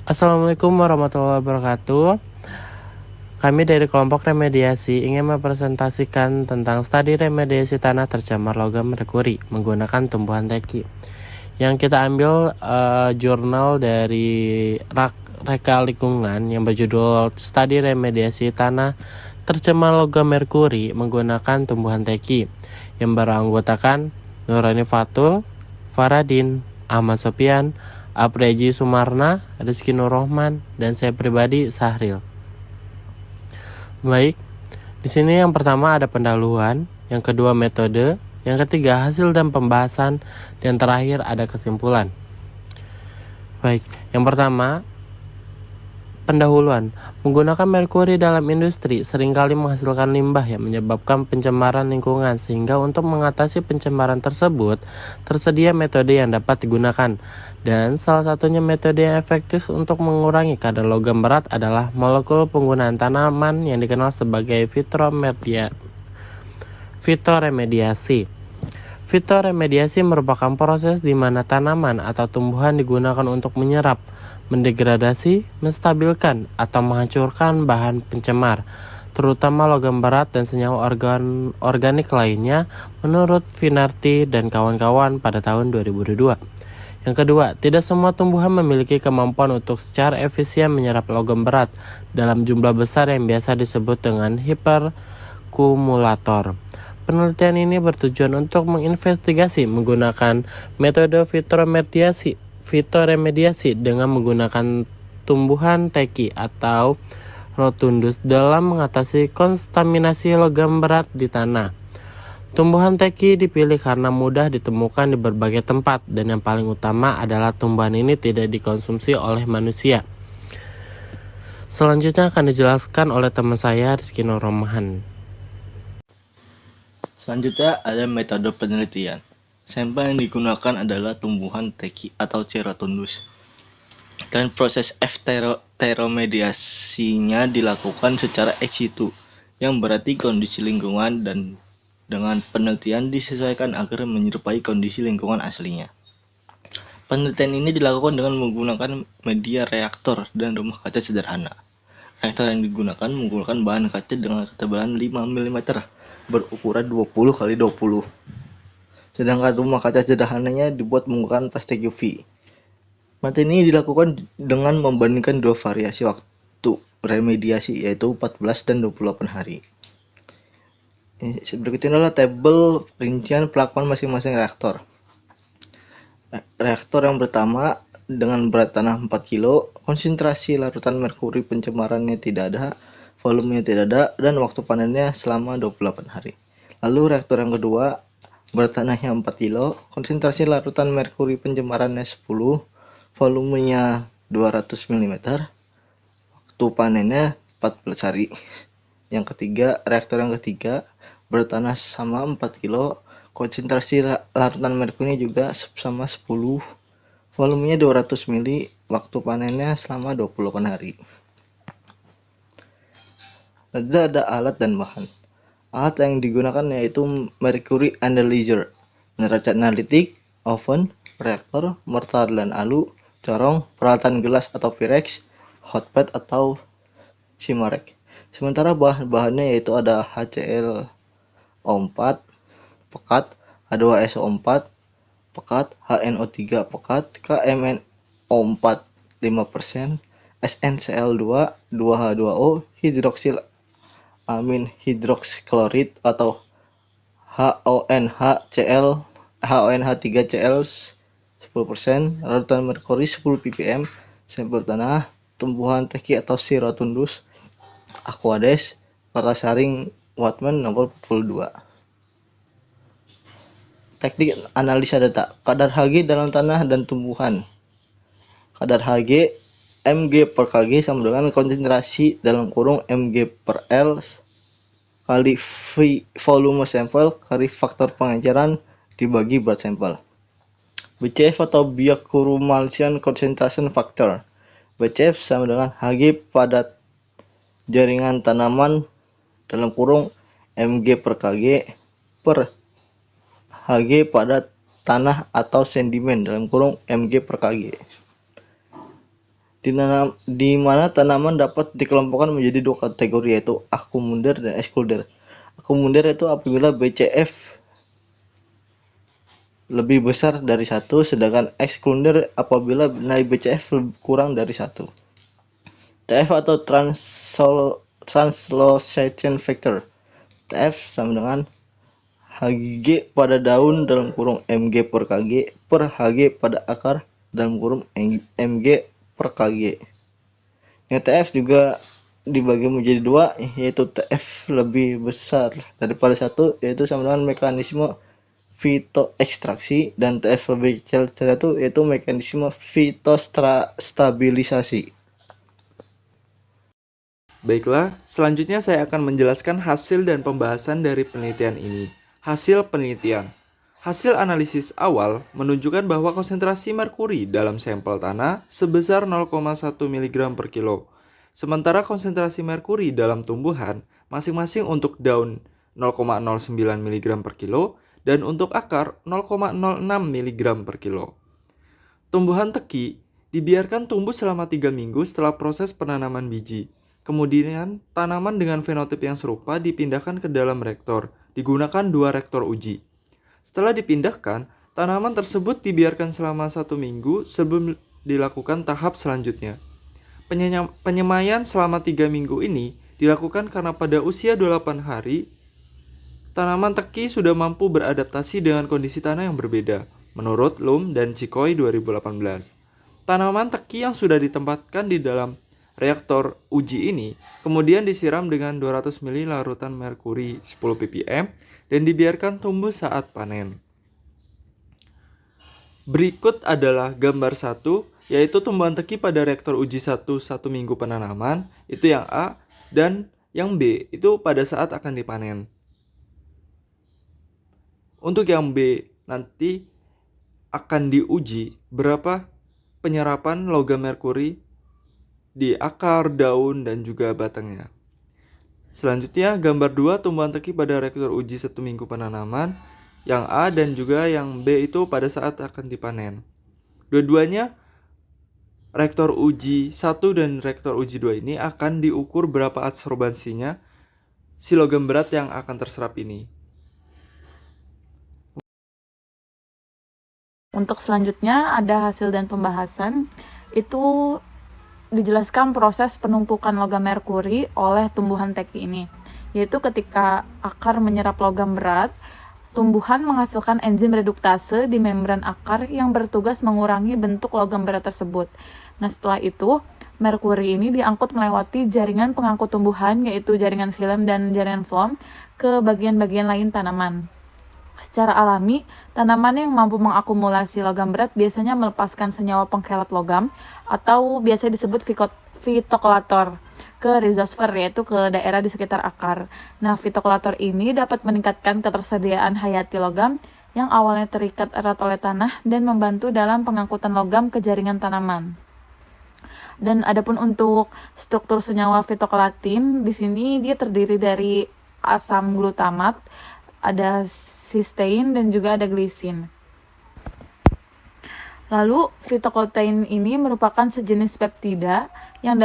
Assalamualaikum warahmatullahi wabarakatuh. Kami dari kelompok remediasi ingin mempresentasikan tentang studi remediasi tanah tercemar logam merkuri menggunakan tumbuhan teki. Yang kita ambil jurnal dari Reka Lingkungan yang berjudul Studi Remediasi Tanah Tercemar Logam Merkuri menggunakan tumbuhan teki yang beranggotakan Nurani Fatul, Faradin, Ahmad Sopian, Apreji Sumarna, Rizky Nurrohman, dan saya pribadi Sahril. Baik, di sini yang pertama ada pendahuluan, yang kedua metode, yang ketiga hasil dan pembahasan, dan terakhir ada kesimpulan. Baik, yang pertama pendahuluan. Menggunakan merkuri dalam industri seringkali menghasilkan limbah yang menyebabkan pencemaran lingkungan, sehingga untuk mengatasi pencemaran tersebut tersedia metode yang dapat digunakan. Dan salah satunya metode yang efektif untuk mengurangi kadar logam berat adalah molekul penggunaan tanaman yang dikenal sebagai fitoremediasi. Fitoremediasi merupakan proses di mana tanaman atau tumbuhan digunakan untuk menyerap, mendegradasi, menstabilkan, atau menghancurkan bahan pencemar, terutama logam berat dan senyawa organik lainnya, menurut Finarti dan kawan-kawan pada tahun 2002. Yang kedua, tidak semua tumbuhan memiliki kemampuan untuk secara efisien menyerap logam berat dalam jumlah besar yang biasa disebut dengan hiperkumulator. Penelitian ini bertujuan untuk menginvestigasi menggunakan metode fitoremediasi dengan menggunakan tumbuhan teki atau rotundus dalam mengatasi kontaminasi logam berat di tanah. Tumbuhan teki dipilih karena mudah ditemukan di berbagai tempat, dan yang paling utama adalah tumbuhan ini tidak dikonsumsi oleh manusia. Selanjutnya akan dijelaskan oleh teman saya, Rizky Nurrohman. Selanjutnya ada metode penelitian. Sampel yang digunakan adalah tumbuhan teki atau Cerotundus. Dan proses F-teromediasinya dilakukan secara ex situ, yang berarti kondisi lingkungan dan dengan penelitian disesuaikan agar menyerupai kondisi lingkungan aslinya. Penelitian ini dilakukan dengan menggunakan media reaktor dan rumah kaca sederhana. Reaktor yang digunakan menggunakan bahan kaca dengan ketebalan 5 mm berukuran 20 x 20. Sedangkan rumah kaca sederhananya dibuat menggunakan plastik UV. Penelitian ini dilakukan dengan membandingkan dua variasi waktu remediasi, yaitu 14 dan 28 hari. Berikut ini adalah tabel rincian pelakuan masing-masing reaktor. Reaktor yang pertama dengan berat tanah 4 kg, konsentrasi larutan merkuri pencemarannya tidak ada, volumenya tidak ada, dan waktu panennya selama 28 hari. Lalu reaktor yang kedua, berat tanahnya 4 kg, konsentrasi larutan merkuri pencemarannya 10, volumenya 200 mm, waktu panennya 14 hari. Yang ketiga, reaktor yang ketiga, berat tanah sama 4 kg, konsentrasi larutan merkurinya juga sama 10, volumenya 200 ml, waktu panennya selama 28 hari. Lalu ada alat dan bahan. Alat yang digunakan yaitu mercury analyzer, neraca analitik, oven, reaktor, mortar dan alu, corong, peralatan gelas atau Pyrex, hotpad atau Simarek. Sementara bahan-bahannya yaitu ada HCl O4 pekat, H2SO4 pekat, HNO3 pekat, KMnO4 5%, SnCl2 2H2O, hidroksil amin hidroksiklorid atau HONH3Cl 10%, larutan merkuri 10 ppm, sampel tanah, tumbuhan teki atau Cerotundus, Aquades, Parasaring Wattman nomor 42. Teknik analisa data. Kadar Hg dalam tanah dan tumbuhan. Kadar Hg mg per kg sama dengan konsentrasi dalam kurung mg per L kali volume sampel kali faktor pengenceran dibagi berat sampel. BCF atau Bioaccumulation Concentration Factor. BCF sama dengan Hg pada jaringan tanaman dalam kurung mg per kg per Hg pada tanah atau sedimen dalam kurung mg per kg. di mana tanaman dapat dikelompokkan menjadi dua kategori, yaitu akumunder dan ekskluder. Akumunder itu apabila BCF lebih besar dari 1, sedangkan ekskluder apabila nilai BCF kurang dari 1. TF atau Translation Factor. TF sama dengan Hg pada daun dalam kurung Mg per Kg per Hg pada akar dalam kurung Mg per Kg. Yang TF juga dibagi menjadi dua, yaitu TF lebih besar daripada 1, yaitu sama dengan mekanisme fitoekstraksi, dan TF lebih kecil dari 1, yaitu mekanisme fitostabilisasi. Baiklah, selanjutnya saya akan menjelaskan hasil dan pembahasan dari penelitian ini. Hasil penelitian. Hasil analisis awal menunjukkan bahwa konsentrasi merkuri dalam sampel tanah sebesar 0,1 mg per kilo. Sementara konsentrasi merkuri dalam tumbuhan masing-masing untuk daun 0,09 mg per kilo dan untuk akar 0,06 mg per kilo. Tumbuhan teki dibiarkan tumbuh selama 3 minggu setelah proses penanaman biji. Kemudian, tanaman dengan fenotip yang serupa dipindahkan ke dalam reaktor, digunakan 2 reaktor uji. Setelah dipindahkan, tanaman tersebut dibiarkan selama 1 minggu sebelum dilakukan tahap selanjutnya. Penyemaian selama 3 minggu ini dilakukan karena pada usia 28 hari, tanaman teki sudah mampu beradaptasi dengan kondisi tanah yang berbeda, menurut Lum dan Chikoy 2018. Tanaman teki yang sudah ditempatkan di dalam reaktor uji ini kemudian disiram dengan 200 ml larutan merkuri 10 ppm dan dibiarkan tumbuh saat panen. Berikut adalah gambar 1, yaitu tumbuhan teki pada reaktor uji 1 minggu penanaman, itu yang A, dan yang B itu pada saat akan dipanen. Untuk yang B nanti akan diuji berapa penyerapan logam merkuri di akar, daun, dan juga batangnya. Selanjutnya, gambar 2 tumbuhan teki pada reaktor uji 1 minggu penanaman, yang A dan juga yang B itu pada saat akan dipanen. Dua-duanya, reaktor uji 1 dan reaktor uji 2 ini akan diukur berapa absorbansinya si logam berat yang akan terserap ini. Untuk selanjutnya ada hasil dan pembahasan. Itu dijelaskan proses penumpukan logam merkuri oleh tumbuhan teki ini, yaitu ketika akar menyerap logam berat, tumbuhan menghasilkan enzim reduktase di membran akar yang bertugas mengurangi bentuk logam berat tersebut. Nah, setelah itu, merkuri ini diangkut melewati jaringan pengangkut tumbuhan, yaitu jaringan xilem dan jaringan phloem, ke bagian-bagian lain tanaman. Secara alami, tanaman yang mampu mengakumulasi logam berat biasanya melepaskan senyawa pengkhelat logam atau biasa disebut fitokelator ke rizosfer, yaitu ke daerah di sekitar akar. Nah, fitokelator ini dapat meningkatkan ketersediaan hayati logam yang awalnya terikat erat oleh tanah dan membantu dalam pengangkutan logam ke jaringan tanaman. Dan adapun untuk struktur senyawa fitokelatin, di sini dia terdiri dari asam glutamat, ada sistein, dan juga ada glisin. Lalu fitokolatin ini merupakan sejenis peptida yang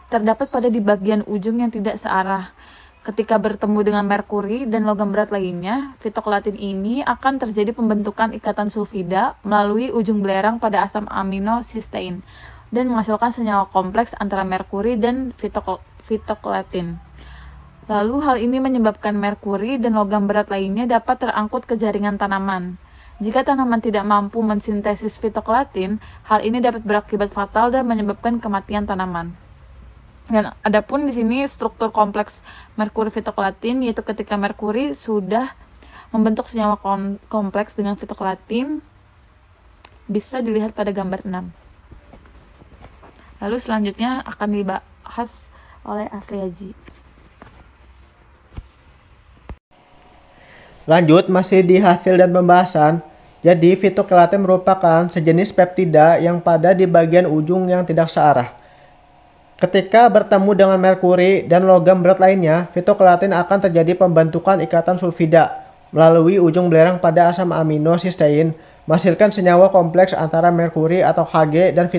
terdapat pada di bagian ujung yang tidak searah. Ketika bertemu dengan merkuri dan logam berat lainnya, fitokolatin ini akan terjadi pembentukan ikatan sulfida melalui ujung belerang pada asam amino sistein dan menghasilkan senyawa kompleks antara merkuri dan fitokolatin. Lalu hal ini menyebabkan merkuri dan logam berat lainnya dapat terangkut ke jaringan tanaman. Jika tanaman tidak mampu mensintesis fitokolatin, hal ini dapat berakibat fatal dan menyebabkan kematian tanaman. Dan adapun di sini struktur kompleks merkuri fitokolatin, yaitu ketika merkuri sudah membentuk senyawa kompleks dengan fitokolatin, bisa dilihat pada gambar 6. Lalu selanjutnya akan dibahas oleh Afriaji. Lanjut, masih di hasil dan pembahasan. Jadi, fitokelatin merupakan sejenis peptida yang pada di bagian ujung yang tidak searah. Ketika bertemu dengan merkuri dan logam berat lainnya, fitokelatin akan terjadi pembentukan ikatan sulfida melalui ujung belerang pada asam amino sistein, menghasilkan senyawa kompleks antara merkuri atau Hg dan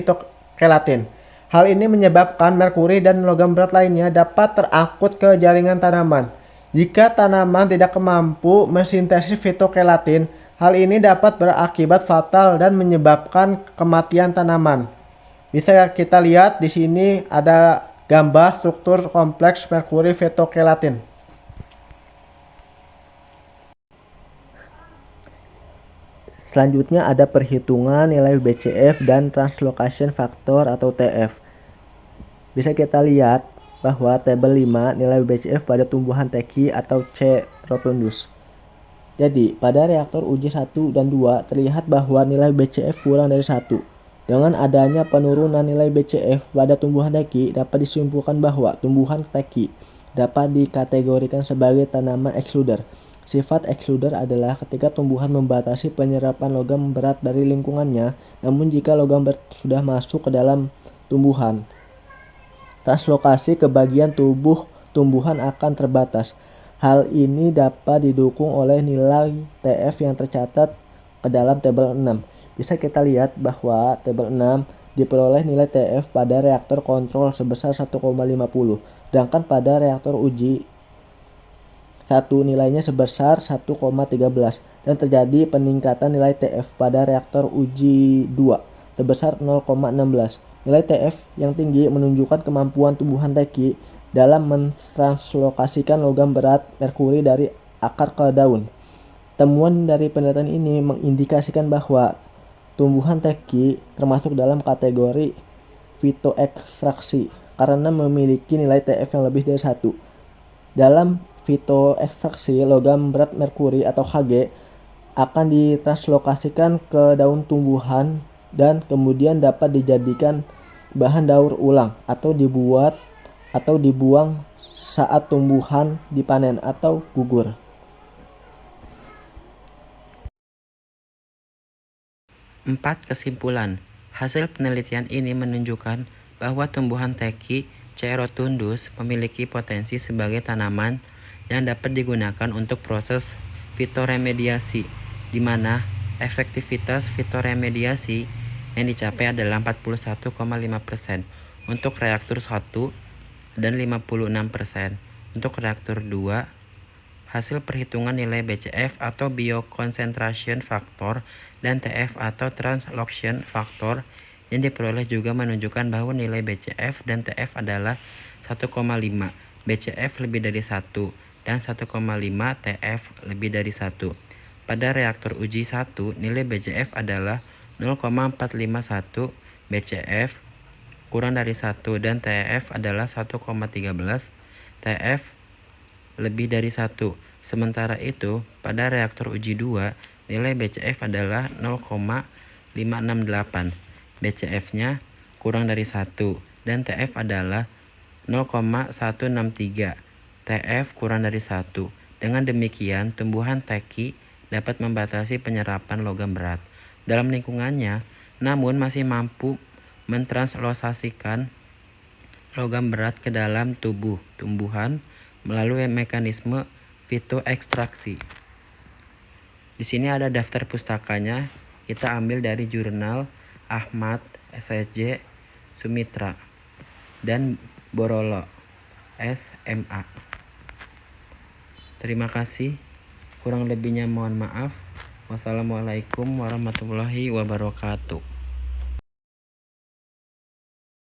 fitokelatin. Hal ini menyebabkan merkuri dan logam berat lainnya dapat terangkut ke jaringan tanaman. Jika tanaman tidak mampu mensintesis fitokelatin, hal ini dapat berakibat fatal dan menyebabkan kematian tanaman. Bisa kita lihat di sini ada gambar struktur kompleks merkuri fitokelatin. Selanjutnya ada perhitungan nilai BCF dan translocation factor atau TF. Bisa kita lihat bahwa tabel 5 nilai BCF pada tumbuhan teki atau C. rotundus. Jadi, pada reaktor uji 1 dan 2 terlihat bahwa nilai BCF kurang dari 1. Dengan adanya penurunan nilai BCF pada tumbuhan teki, dapat disimpulkan bahwa tumbuhan teki dapat dikategorikan sebagai tanaman ekskluder. Sifat ekskluder adalah ketika tumbuhan membatasi penyerapan logam berat dari lingkungannya, namun jika logam berat sudah masuk ke dalam tumbuhan, translokasi ke bagian tubuh tumbuhan akan terbatas. Hal ini dapat didukung oleh nilai TF yang tercatat ke dalam tabel 6. Bisa kita lihat bahwa tabel 6 diperoleh nilai TF pada reaktor kontrol sebesar 1,50, sedangkan pada reaktor uji 1 nilainya sebesar 1,13 dan terjadi peningkatan nilai TF pada reaktor uji 2 sebesar 0,16. Nilai TF yang tinggi menunjukkan kemampuan tumbuhan teki dalam mentranslokasikan logam berat merkuri dari akar ke daun. Temuan dari penelitian ini mengindikasikan bahwa tumbuhan teki termasuk dalam kategori fitoekstraksi karena memiliki nilai TF yang lebih dari 1. Dalam fitoekstraksi, logam berat merkuri atau Hg akan ditranslokasikan ke daun tumbuhan dan kemudian dapat dijadikan bahan daur ulang atau dibuang saat tumbuhan dipanen atau gugur. Kesimpulan. Hasil penelitian ini menunjukkan bahwa tumbuhan teki C. rotundus memiliki potensi sebagai tanaman yang dapat digunakan untuk proses fitoremediasi, di mana efektivitas fitoremediasi yang dicapai adalah 41,5% untuk reaktor 1 dan 56% untuk reaktor 2. Hasil perhitungan nilai BCF atau bioconcentration factor dan TF atau translocation factor yang diperoleh juga menunjukkan bahwa nilai BCF dan TF adalah 1,5, BCF lebih dari 1, dan 1,5 TF lebih dari 1. Pada reaktor uji 1, nilai BCF adalah 0,451 BCF kurang dari 1 dan TF adalah 1,13 TF lebih dari 1. Sementara itu, pada reaktor uji 2, nilai BCF adalah 0,568. BCF-nya kurang dari 1 dan TF adalah 0,163. TF kurang dari 1. Dengan demikian, tumbuhan teki dapat membatasi penyerapan logam berat dalam lingkungannya, namun masih mampu mentranslosasikan logam berat ke dalam tubuh tumbuhan melalui mekanisme fitoekstraksi. Di sini ada daftar pustakanya. Kita ambil dari jurnal Ahmad, SSJ, Sumitra, dan Borolo, SMA. Terima kasih. Kurang lebihnya mohon maaf. Wassalamualaikum warahmatullahi wabarakatuh.